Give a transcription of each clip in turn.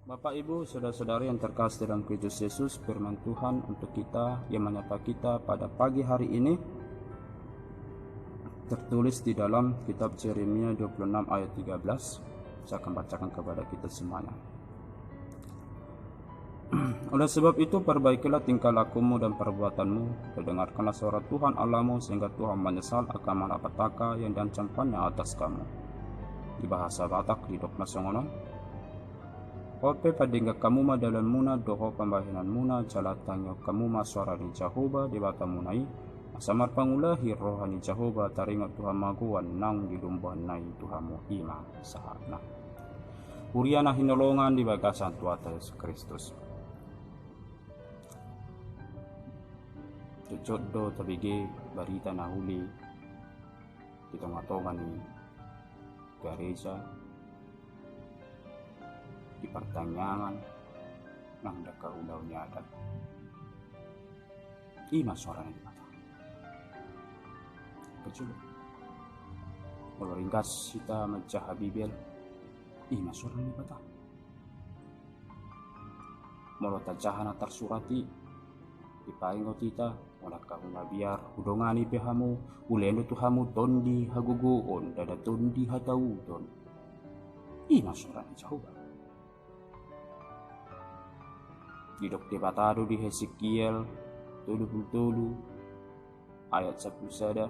Bapak, Ibu, saudara-saudari yang terkasih dalam Kristus Yesus, firman Tuhan untuk kita yang menyapa kita pada pagi hari ini tertulis di dalam kitab Yeremia 26 ayat 13. Saya akan bacakan kepada kita semuanya. Oleh sebab itu, perbaikilah tingkah lakumu dan perbuatanmu, dan dengarkanlah suara Tuhan Allahmu, sehingga Tuhan menyesal akan malapetaka yang diancamkannya atas kamu. Di bahasa Batak, di Dokna Songonon, Ope padingga kamu ma dalan muna doho pambahinan muna jalatanyo kamu ma suara di Jahoba di bata munai asamar pangulahi rohani Jahoba taringot Tuhan maguan nang di lumbuhan nai Tuhanmu ima sahatna. Uriana hinolongan di bagasan Tuhan Yesus Kristus. Jujud do tabigi barita nahuli di tengah-tengah ni gereja di pertanyaan nang daka ulaunya adat ima suaranya di mata kecil kalau ringkas kita mencah bibel ima suaranya di mata molo tajahana tersurati di paingo kita mola kahuna biar udongani pehamu ulendo tuhamu tondi haguguon dada tondi hataudon ima suaranya jauh Didok debatado di Hezekiel 77 ayat 10 sada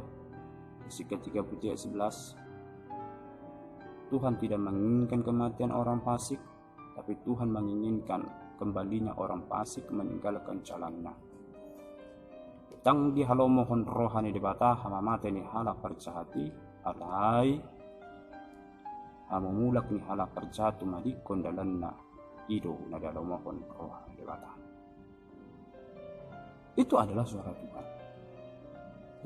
Hezekiel 30 ayat 11. Tuhan tidak menginginkan kematian orang fasik, tapi Tuhan menginginkan kembalinya orang fasik meninggalkan jalannya. Tang di halo mohon rohani debata hama mate ni hala perjahati alai hamumulak ni hala perjahatu madikon dalanna ido nadalo mohon rohani debata. Itu adalah suara Tuhan.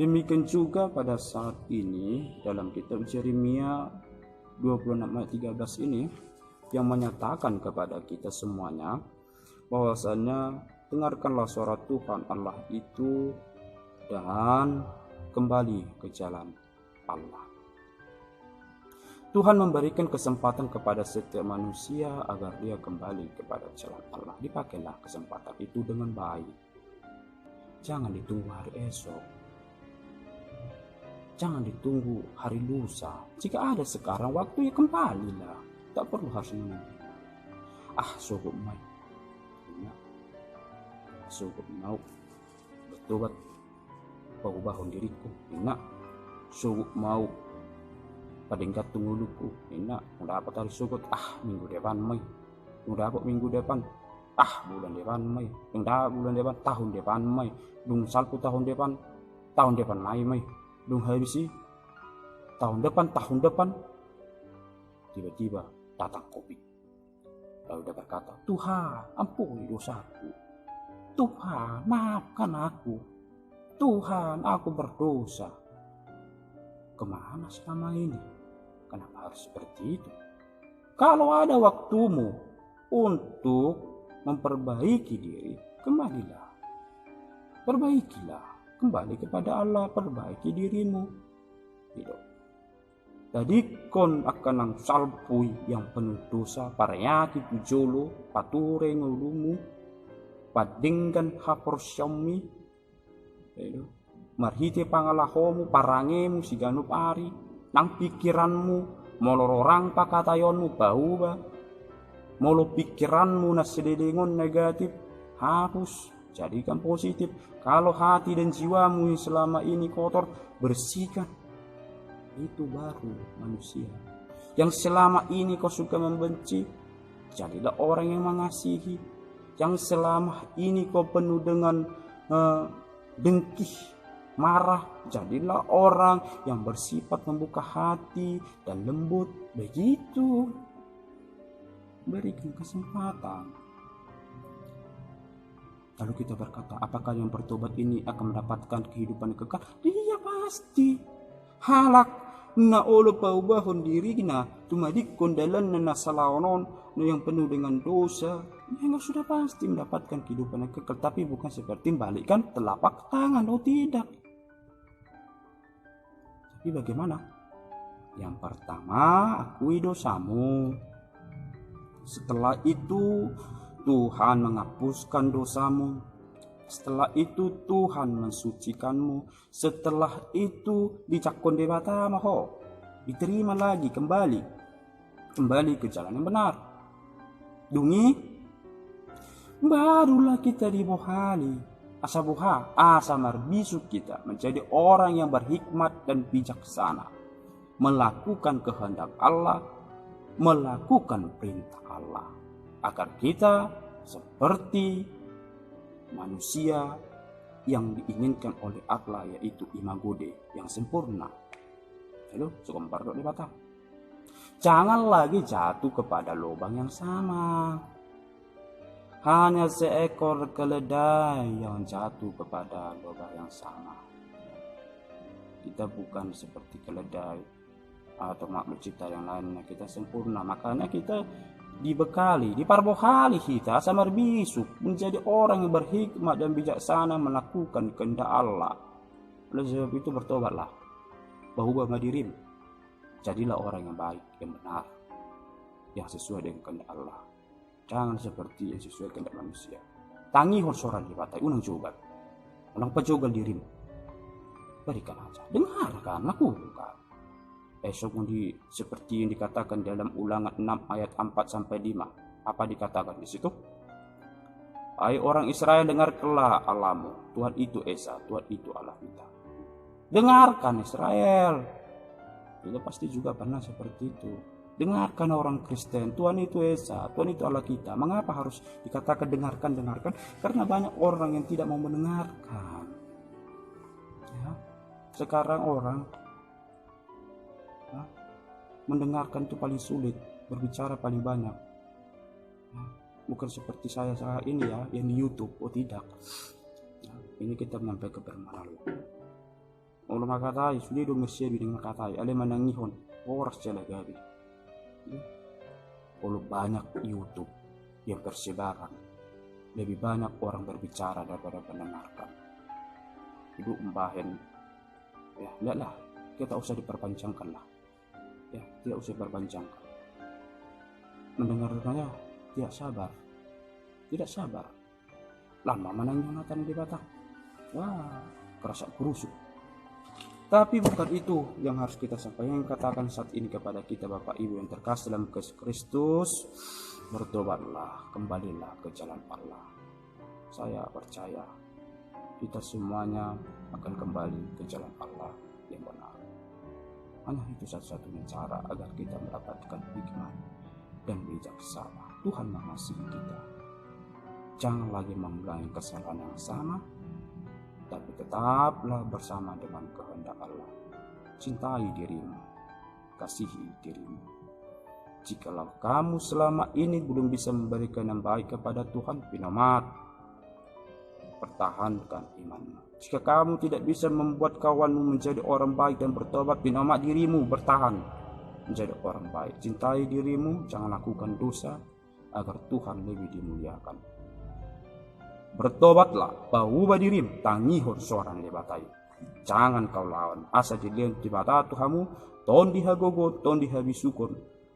Demikian juga pada saat ini dalam kitab Yeremia 26 ayat 13 ini yang menyatakan kepada kita semuanya bahwasanya dengarkanlah suara Tuhan Allah itu dan kembali ke jalan Allah. Tuhan memberikan kesempatan kepada setiap manusia agar dia kembali kepada jalan Allah. Dipakailah kesempatan itu dengan baik. Jangan ditunggu hari esok. Jangan ditunggu hari lusa. Jika ada sekarang waktu, ya kembalilah. Tak perlu harus menunggu. Sungguh mau. Sungguh mau bertobat. Bahun diriku. Sungguh mau padingkat tunguluku ina udah dapat hari sugut minggu depan mai udah dapat minggu depan bulan depan mai udah bulan depan tahun depan mai dung salpu tahun depan mai dung habisi tahun depan tiba-tiba datang Covid lalu dia berkata, Tuhan ampuni dosaku, Tuhan maafkan aku, Tuhan aku berdosa. Kemana selama ini? Kenapa harus seperti itu? Kalau ada waktumu untuk memperbaiki diri, kembalilah. Perbaikilah. Kembali kepada Allah, perbaiki dirimu. Tidak. Tadi kon akan nang salpui yang penuh dosa, parayaki pujolo, pature ngulumu, padingkan hapor syami. Tidak. Marhite pangalahomu, parangemu, siganup ari. Nang pikiranmu molororang pakatayonmu bauba molo pikiranmu nasededengon negatif harus jadikan positif. Kalau hati dan jiwamu yang selama ini kotor, bersihkan. Itu baru manusia. Yang selama ini kau suka membenci, jadilah orang yang mengasihi. Yang selama ini kau penuh dengan dengki, marah, jadilah orang yang bersifat membuka hati dan lembut. Begitu. Berikan kesempatan. Lalu kita berkata, apakah yang bertobat ini akan mendapatkan kehidupan yang kekal? Dia pasti. Halak na olo paubahon diri na tumadik kondalan na nasalaonon na yang penuh dengan dosa. Yang sudah pasti mendapatkan kehidupan yang kekal. Tapi bukan seperti balikkan telapak tangan. Tidak. Tapi bagaimana? Yang pertama, akui dosamu. Setelah itu Tuhan menghapuskan dosamu. Setelah itu Tuhan mensucikanmu. Setelah itu dicakon debata maho, diterima lagi kembali ke jalan yang benar. Dungi barulah kita dibohali asa marbisuk kita menjadi orang yang berhikmat dan bijaksana, melakukan kehendak Allah, melakukan perintah Allah, agar kita seperti manusia yang diinginkan oleh Allah, yaitu imagode yang sempurna. Lalu sukambar di bata. Jangan lagi jatuh kepada lubang yang sama. Hanya seekor keledai yang jatuh kepada lubang yang sama. Kita bukan seperti keledai atau makhluk cipta yang lainnya. Kita sempurna, makanya kita dibekali, diparbohali kita sama bisuk menjadi orang yang berhikmat dan bijaksana, melakukan kehendak Allah. Oleh sebab itu bertobatlah, bahwa dirimu, jadilah orang yang baik, yang benar, yang sesuai dengan kehendak Allah. Jangan seperti yang sesuai kehendak manusia. Tangi horsoran di batai unang jogat, unang pajogal dirimu. Berikan aja, dengarkan, lakukan. Esok seperti yang dikatakan dalam Ulangan 6 ayat 4-5. Apa dikatakan di situ? Hai orang Israel, dengarkanlah Allahmu, Tuhan itu Esa, Tuhan itu Allah kita. Dengarkan Israel. Kita pasti juga pernah seperti itu. Dengarkan orang Kristen, Tuhan itu Esa, Tuhan itu Allah kita. Mengapa harus dikatakan dengarkan? Karena banyak orang yang tidak mau mendengarkan. Ya. Sekarang orang mendengarkan itu paling sulit, berbicara paling banyak. Bukan seperti saya ini ya, yang di YouTube. Oh tidak. Ini kita menyampaikan kebenaran. Allah makatai, sudah dong Mesir dengan makatai. Ale manangihon, oras jala gabi. Kalau banyak YouTube yang bersebaran, lebih banyak orang berbicara daripada mendengarkan. Itu umbahin. Ya, lihatlah, kita usah diperpanjangkan lah. Ya, tidak usah diperpanjangkan. Mendengarkannya tidak sabar. Lama menanyakan di batang. Wah, kerasa kurusuk. Tapi bukan itu yang harus kita sampaikan, katakan saat ini kepada kita Bapak Ibu yang terkasih dalam Kristus. Bertobatlah, kembalilah ke jalan Allah. Saya percaya kita semuanya akan kembali ke jalan Allah yang benar. Hanya itu satu-satunya cara agar kita mendapatkan hikmat dan bijaksana. Tuhan mengasihi kita. Jangan lagi mengulangi kesalahan yang sama, tapi tetaplah bersama dengan kehendak Allah. Cintai dirimu, kasihi dirimu. Jikalau kamu selama ini belum bisa memberikan yang baik kepada Tuhan, pinomat, pertahankan imanmu. Jika kamu tidak bisa membuat kawanmu menjadi orang baik dan bertobat, pinomat dirimu, bertahan menjadi orang baik. Cintai dirimu, jangan lakukan dosa, agar Tuhan lebih dimuliakan. Bertobatlah, bahwa dirim, tangihor soran lebatai. Jangan kau lawan, asa jelian tibata Tuhamu, ton dihagogo, ton dihabisukon,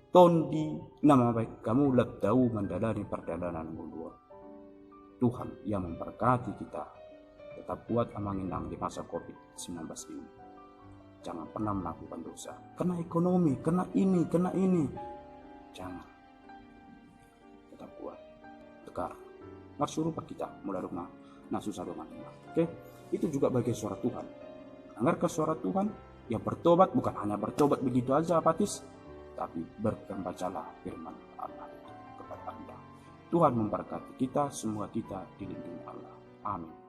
ton di nama baik kamu labdau mendalani perjalanan gulua. Tuhan yang memberkati kita, tetap kuat amanginang di masa COVID-19 ini. Jangan pernah melakukan dosa, kena ekonomi, kena ini. Jangan. Tetap kuat, tegar. Marsurupa kita mulai rumah susah dengan Allah. Oke, itu juga bagai suara Tuhan. Dengarkan suara Tuhan yang bertobat, bukan hanya bertobat begitu aja apatis, tapi berbacalah firman Allah itu kepada Anda. Tuhan memberkati kita, semua kita dilindungi Allah. Amin.